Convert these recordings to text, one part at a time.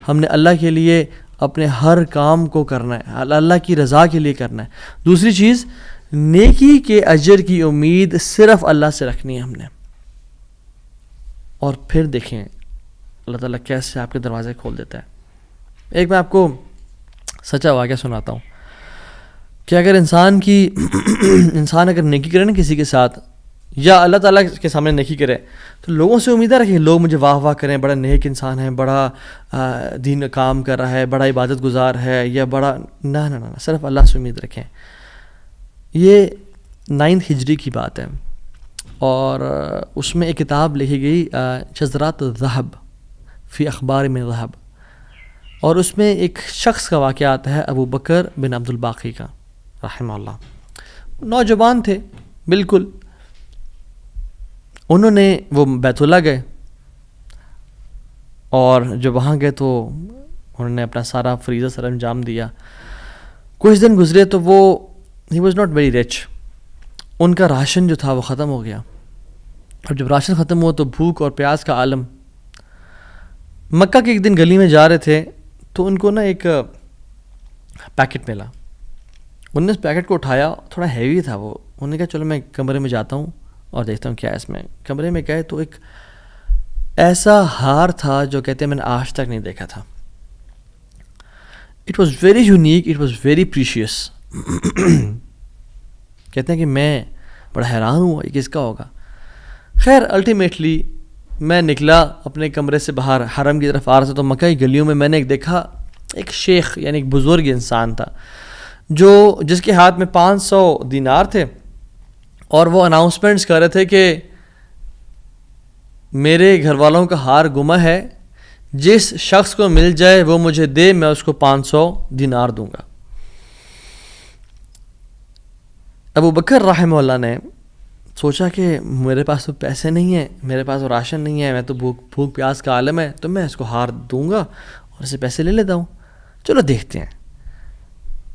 ہم نے اللہ کے لیے اپنے ہر کام کو کرنا ہے, اللہ کی رضا کے لیے کرنا ہے. دوسری چیز, نیکی کے اجر کی امید صرف اللہ سے رکھنی ہے ہم نے. اور پھر دیکھیں اللہ تعالیٰ کیسے آپ کے دروازے کھول دیتا ہے. ایک میں آپ کو سچا واقعہ سناتا ہوں کہ اگر انسان اگر نیکی کرے نا کسی کے ساتھ, یا اللہ تعالیٰ کے سامنے نیکی کرے, تو لوگوں سے امیدیں رکھیں لوگ مجھے واہ واہ کریں, بڑا نیک انسان ہے, بڑا دین کام کر رہا ہے, بڑا عبادت گزار ہے, یا بڑا نہ صرف اللہ سے امید رکھیں. یہ 9 ہجری کی بات ہے, اور اس میں ایک کتاب لکھی گئی شذرات الذہب فی اخبار من ذہب, اور اس میں ایک شخص کا واقعہ آتا ہے, ابو بکر بن عبد الباقی کا رحمہ اللہ. نوجوان تھے بالکل. انہوں نے وہ بیت اللہ گئے, اور جب وہاں گئے تو انہوں نے اپنا سارا فریضہ سر انجام دیا. کچھ دن گزرے تو وہ ہی واز ناٹ ویری رچ, ان کا راشن جو تھا وہ ختم ہو گیا. اور جب راشن ختم ہوا تو بھوک اور پیاس کا عالم. مکہ کے ایک دن گلی میں جا رہے تھے تو ان کو نا ایک پیکٹ ملا. انہوں نے اس پیکٹ کو اٹھایا, تھوڑا ہیوی تھا وہ. انہوں نے کہا چلو میں کمرے میں جاتا ہوں اور دیکھتا ہوں کیا ہے اس میں. کمرے میں گئے تو ایک ایسا ہار تھا جو کہتے ہیں میں نے آج تک نہیں دیکھا تھا. It was very unique, it was very precious. کہتے ہیں کہ میں بڑا حیران ہوا یہ کس کا ہوگا. خیر الٹیمیٹلی میں نکلا اپنے کمرے سے باہر, حرم کی طرف آ رہا تھا, تو مکہ کی گلیوں میں نے ایک دیکھا ایک شیخ یعنی ایک بزرگ انسان تھا جس کے ہاتھ میں 500 دینار تھے, اور وہ اناؤنسمنٹس کر رہے تھے کہ میرے گھر والوں کا ہار گم ہے, جس شخص کو مل جائے وہ مجھے دے, میں اس کو 500 دینار دوں گا. ابو بکر رحمہ اللہ نے سوچا کہ میرے پاس تو پیسے نہیں ہیں, میرے پاس تو راشن نہیں ہے, میں تو بھوک پیاس کا عالم ہے, تو میں اس کو ہار دوں گا اور اسے پیسے لے لیتا ہوں. چلو دیکھتے ہیں.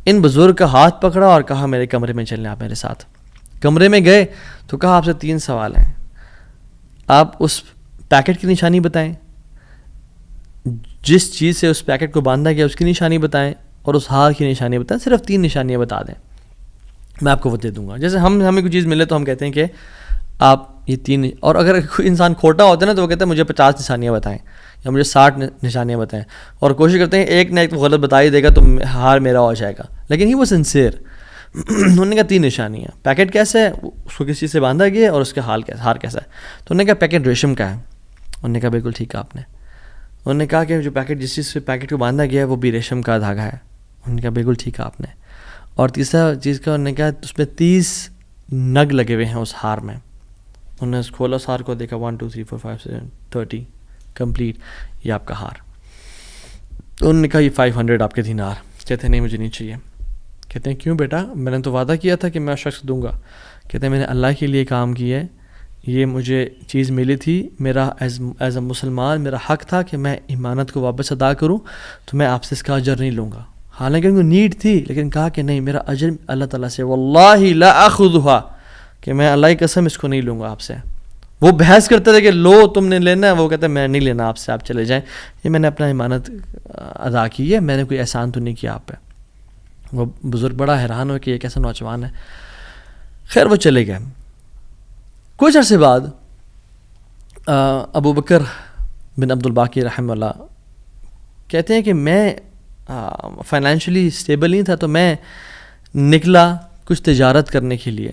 ان بزرگ کا ہاتھ پکڑا اور کہا میرے کمرے میں چلیں آپ میرے ساتھ. کمرے میں گئے تو کہا آپ سے 3 سوال ہیں. آپ اس پیکٹ کی نشانی بتائیں, جس چیز سے اس پیکٹ کو باندھا گیا اس کی نشانی بتائیں, اور اس ہار کی نشانی بتائیں. صرف 3 نشانیاں بتا دیں, میں آپ کو وہ دے دوں گا. جیسے ہمیں کوئی چیز ملے تو ہم کہتے ہیں کہ آپ یہ 3, اور اگر کوئی انسان کھوٹا ہوتا ہے نا تو وہ کہتا ہے مجھے 50 نشانیاں بتائیں یا مجھے 60 نشانیاں بتائیں, اور کوشش کرتے ہیں ایک نہ ایک تو غلط بتا ہی دے گا تو ہار میرا ہو جائے گا. لیکن ہی وہ سنسیئر. انہوں نے کہا 3 نشانیاں. پیکٹ کیسا ہے, اس کو کس چیز سے باندھا گیا ہے, اور اس کا ہار کیسا ہے. تو انہوں نے کہا پیکٹ ریشم کا ہے. انہوں نے کہا بالکل ٹھیک ہے آپ نے. انہوں نے کہا کہ جو پیکٹ جس چیز سے پیکٹ کو باندھا گیا ہے وہ بھی ریشم کا دھاگا ہے. انہوں نے کہا بالکل ٹھیک ہے آپ نے. اور تیسرا چیز کا انہوں نے کہا اس میں 30 نگ لگے ہوئے ہیں اس ہار میں. انہوں نے کھولا اس ہار کو, دیکھا 1 2 3 4 5 6 30 کمپلیٹ, یہ آپ کا ہار. تو انہوں نے کہا یہ 500 آپ کے دینار. کہتے ہیں نہیں مجھے نہیں چاہیے. کہتے ہیں کیوں بیٹا, میں نے تو وعدہ کیا تھا کہ میں شخص دوں گا. کہتے ہیں میں نے اللہ کے لیے کام کیا ہے, یہ مجھے چیز ملی تھی, میرا ایز اے مسلمان میرا حق تھا کہ میں امانت کو واپس ادا کروں, تو میں آپ سے اس کا اجر نہیں لوں گا. حالانکہ ان کو نیڈ تھی, لیکن کہا کہ نہیں میرا اجر اللہ تعالیٰ سے, واللہ لا اخذھا, کہ میں اللہ کی قسم اس کو نہیں لوں گا آپ سے. وہ بحث کرتے تھے کہ لو تم نے لینا ہے, وہ کہتے ہیں میں نہیں لینا آپ سے, آپ چلے جائیں, یہ میں نے اپنا امانت ادا کی ہے, میں نے کوئی احسان تو نہیں کیا آپ پہ. وہ بزرگ بڑا حیران ہو کہ یہ کیسا نوجوان ہے. خیر وہ چلے گئے. کچھ عرصے بعد ابو بکر بن عبد الباقی رحمہ اللہ کہتے ہیں کہ میں فائنینشلی اسٹیبل نہیں تھا, تو میں نکلا کچھ تجارت کرنے کے لیے.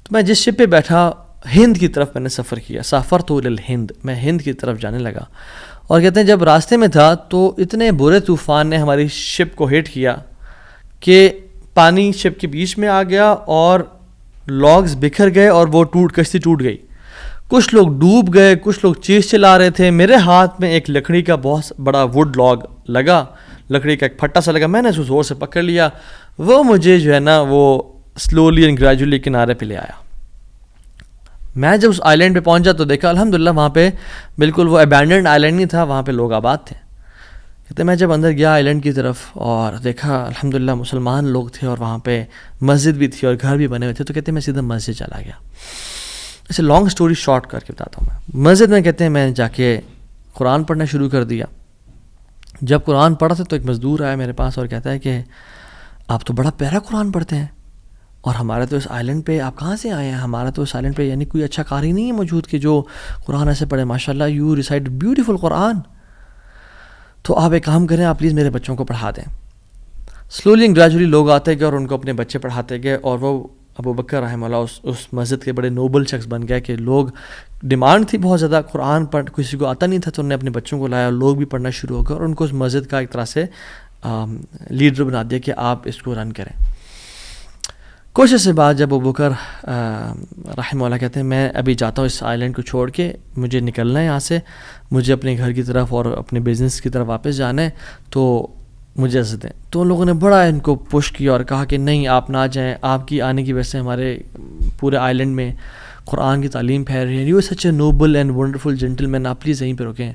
تو میں جس شپ پہ بیٹھا ہند کی طرف میں نے سفر کیا. سافرت الی الہند, میں ہند کی طرف جانے لگا. اور کہتے ہیں جب راستے میں تھا تو اتنے برے طوفان نے ہماری شپ کو ہٹ کیا کہ پانی شپ کے بیچ میں آ گیا اور لاگز بکھر گئے اور وہ کشتی ٹوٹ گئی. کچھ لوگ ڈوب گئے, کچھ لوگ چیز چلا رہے تھے. میرے ہاتھ میں ایک لکڑی کا بہت بڑا ووڈ لاگ لگا, لکڑی کا ایک پھٹا سا لگا. میں نے اس کو زور سے پکڑ لیا. وہ مجھے جو ہے نا وہ سلولی اینڈ گریجولی کنارے پہ لے آیا. میں جب اس آئی لینڈ پہ پہنچا تو دیکھا الحمدللہ وہاں پہ بالکل وہ ابینڈنڈ آئی لینڈ نہیں تھا, وہاں پہ لوگ آباد تھے. کہتے میں جب اندر گیا آئی لینڈ کی طرف اور دیکھا الحمدللہ مسلمان لوگ تھے اور وہاں پہ مسجد بھی تھی اور گھر بھی بنے ہوئے تھے. تو کہتے ہیں میں سیدھا مسجد چلا گیا. اسے لانگ سٹوری شارٹ کر کے بتاتا ہوں. میں مسجد میں کہتے ہیں میں جا کے قرآن پڑھنا شروع کر دیا. جب قرآن پڑھا تھا تو ایک مزدور آیا میرے پاس اور کہتا ہے کہ آپ تو بڑا پیارا قرآن پڑھتے ہیں، اور ہمارے تو اس آئلینڈ پہ آپ کہاں سے آئے ہیں؟ ہمارا تو اس آئلینڈ پہ یعنی کوئی اچھا قاری نہیں ہے موجود کہ جو قرآن ایسے پڑھے، ماشاء اللہ یو ریسائٹ بیوٹیفل قرآن، تو آپ ایک کام کریں، آپ پلیز میرے بچوں کو پڑھا دیں۔ سلولی اینڈ گریجولی لوگ آتے گئے اور ان کو اپنے بچے پڑھاتے گئے، اور وہ ابو بکر رحمہ اللہ اس مسجد کے بڑے نوبل شخص بن گئے کہ لوگ ڈیمانڈ تھی بہت زیادہ، قرآن پڑھ کسی کو آتا نہیں تھا تو انہوں نے اپنے بچوں کو لایا اور لوگ بھی پڑھنا شروع ہو گئے، اور ان کو اس مسجد کا ایک طرح سے لیڈر بنا دیا کہ آپ اس کو رن کریں۔ کچھ عرصے بعد جب ابو بکر رحمہ اللہ کہتے ہیں میں ابھی جاتا ہوں اس آئلینڈ کو چھوڑ کے، مجھے نکلنا ہے یہاں سے، مجھے اپنے گھر کی طرف اور اپنے بزنس کی طرف واپس جانا ہے، تو مجھے اجازت دیں۔ تو ان لوگوں نے بڑا ان کو پش کیا اور کہا کہ نہیں آپ نہ جائیں، آپ کی آنے کی وجہ سے ہمارے پورے آئلینڈ میں قرآن کی تعلیم پھیل رہی ہے، you such a noble and wonderful gentleman, آپ پلیز یہیں پہ رکیں۔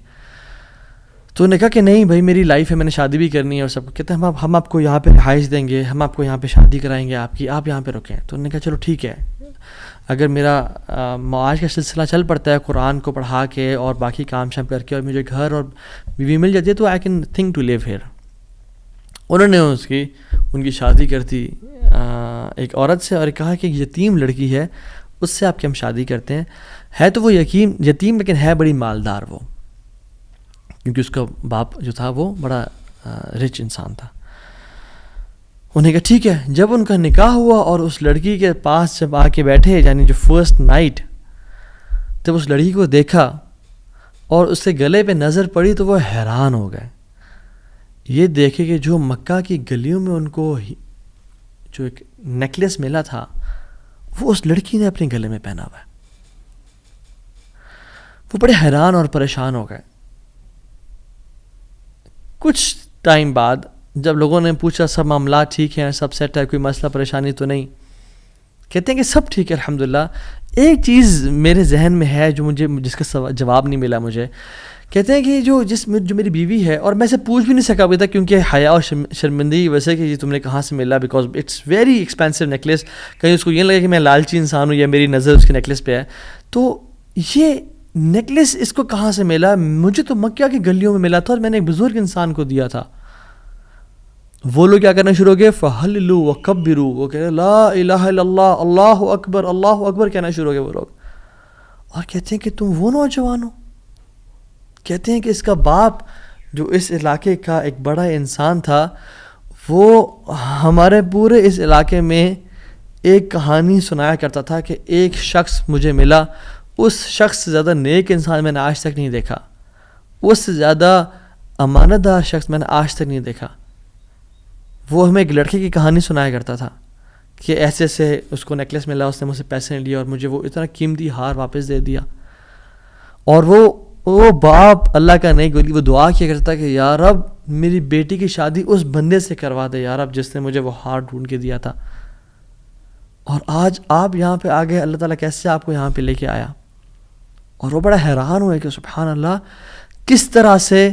تو انہوں نے کہا کہ نہیں بھائی میری لائف ہے، میں نے شادی بھی کرنی ہے اور سب کو، کہتے ہیں ہم آپ کو یہاں پہ رہائش دیں گے، ہم آپ کو یہاں پہ شادی کرائیں گے آپ کی، آپ یہاں پہ رکیں۔ تو انہوں نے کہا چلو ٹھیک ہے، اگر میرا معاش کا سلسلہ چل پڑتا ہے قرآن کو پڑھا کے اور باقی کام شام کر کے اور مجھے گھر اور بیوی مل جاتی ہے تو I can think to live here. انہوں نے ان کی شادی کر دی ایک عورت سے اور کہا کہ یتیم لڑکی ہے اس سے آپ کی ہم شادی کرتے ہیں، ہے تو وہ یتیم لیکن ہے بڑی مالدار وہ، کیونکہ اس کا باپ جو تھا وہ بڑا رچ انسان تھا۔ انہیں کہا ٹھیک ہے۔ جب ان کا نکاح ہوا اور اس لڑکی کے پاس جب آ کے بیٹھے، یعنی جو فرسٹ نائٹ، جب اس لڑکی کو دیکھا اور اس کے گلے پہ نظر پڑی تو وہ حیران ہو گئے، یہ دیکھے کہ جو مکہ کی گلیوں میں ان کو جو ایک نیکلیس ملا تھا وہ اس لڑکی نے اپنے گلے میں پہنا ہوا ہے۔ وہ بڑے حیران اور پریشان ہو گئے۔ کچھ ٹائم بعد جب لوگوں نے پوچھا سب معاملات ٹھیک ہیں، سب سیٹ ہے، کوئی مسئلہ پریشانی تو نہیں، کہتے ہیں کہ سب ٹھیک ہے الحمدللہ، ایک چیز میرے ذہن میں ہے جو جس کا جواب نہیں ملا مجھے۔ کہتے ہیں کہ جو میری بیوی ہے، اور میں سے پوچھ بھی نہیں سکا ابھی تک کیونکہ حیا اور شرمندگی کی وجہ سے کہ یہ تم نے کہاں سے ملا، because it's very expensive necklace, کہیں اس کو یہ لگے کہ میں لالچی انسان ہوں یا میری نظر اس کے نیکلیس پہ ہے، تو یہ نیکلیس اس کو کہاں سے ملا؟ مجھے تو مکہ کی گلیوں میں ملا تھا اور میں نے ایک بزرگ انسان کو دیا تھا۔ وہ لوگ کیا کرنا شروع ہو گئے، فَحَلِّلُوا وَكَبِّرُوا، وہ کہہ رہے لا الہ الا اللہ، اللہ اکبر کہنا شروع ہو گئے وہ لوگ، اور کہتے ہیں کہ تم وہ نوجوان ہو؟ کہتے ہیں کہ اس کا باپ جو اس علاقے کا ایک بڑا انسان تھا، وہ ہمارے پورے اس علاقے میں ایک کہانی سنایا کرتا تھا کہ ایک شخص مجھے ملا، اس شخص سے زیادہ نیک انسان میں نے آج تک نہیں دیکھا، اس سے زیادہ امانت دار شخص میں نے آج تک نہیں دیکھا۔ وہ ہمیں ایک لڑکے کی کہانی سنایا کرتا تھا کہ ایسے سے اس کو نیکلیس ملا، اس نے مجھ سے پیسے نہیں لیا اور مجھے وہ اتنا قیمتی ہار واپس دے دیا، اور وہ باپ اللہ کا نہیں گولی، وہ دعا کیا کرتا کہ یا رب میری بیٹی کی شادی اس بندے سے کروا دے یا رب جس نے مجھے وہ ہار ڈھونڈ کے دیا تھا، اور آج آپ یہاں پہ آ گئے، اللہ تعالیٰ کیسے آپ کو یہاں پہ لے کے آیا؟ اور وہ بڑا حیران ہوئے کہ سبحان اللہ، کس طرح سے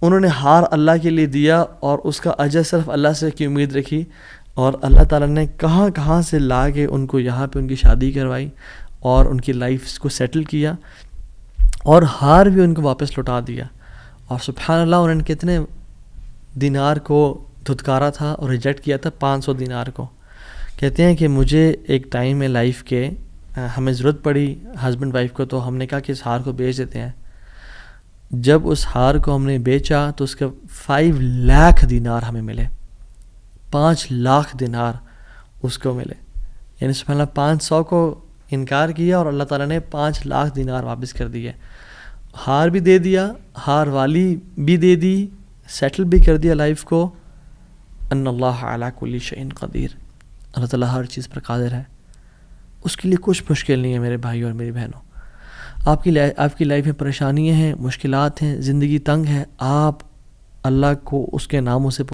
انہوں نے ہار اللہ کے لیے دیا اور اس کا اجر صرف اللہ سے کی امید رکھی، اور اللہ تعالیٰ نے کہاں سے لا کے ان کو یہاں پہ ان کی شادی کروائی اور ان کی لائف کو سیٹل کیا، اور ہار بھی ان کو واپس لوٹا دیا۔ اور سبحان اللہ انہوں نے کتنے دینار کو دھتکارا تھا اور ریجیکٹ کیا تھا؟ 500 دینار کو۔ کہتے ہیں کہ مجھے ایک ٹائم میں لائف کے ہمیں ضرورت پڑی ہسبینڈ وائف کو، تو ہم نے کہا کہ اس ہار کو بیچ دیتے ہیں۔ جب اس ہار کو ہم نے بیچا تو اس کے 5 لاکھ دینار ہمیں ملے، 5 لاکھ دینار اس کو ملے، یعنی سبحان اللہ 500 کو انکار کیا اور اللہ تعالیٰ نے 5 لاکھ دینار واپس کر دیے، ہار بھی دے دیا، ہار والی بھی دے دی، سیٹل بھی کر دیا لائف کو۔ ان اللہ علی کل شیء قدیر، اللہ تعالیٰ ہر چیز پر قادر ہے، اس کے لیے کچھ مشکل نہیں ہے میرے بھائی اور میری بہنوں۔ آپ کی لائف میں پریشانیاں ہیں، مشکلات ہیں، زندگی تنگ ہے، آپ اللہ کو اس کے ناموں سے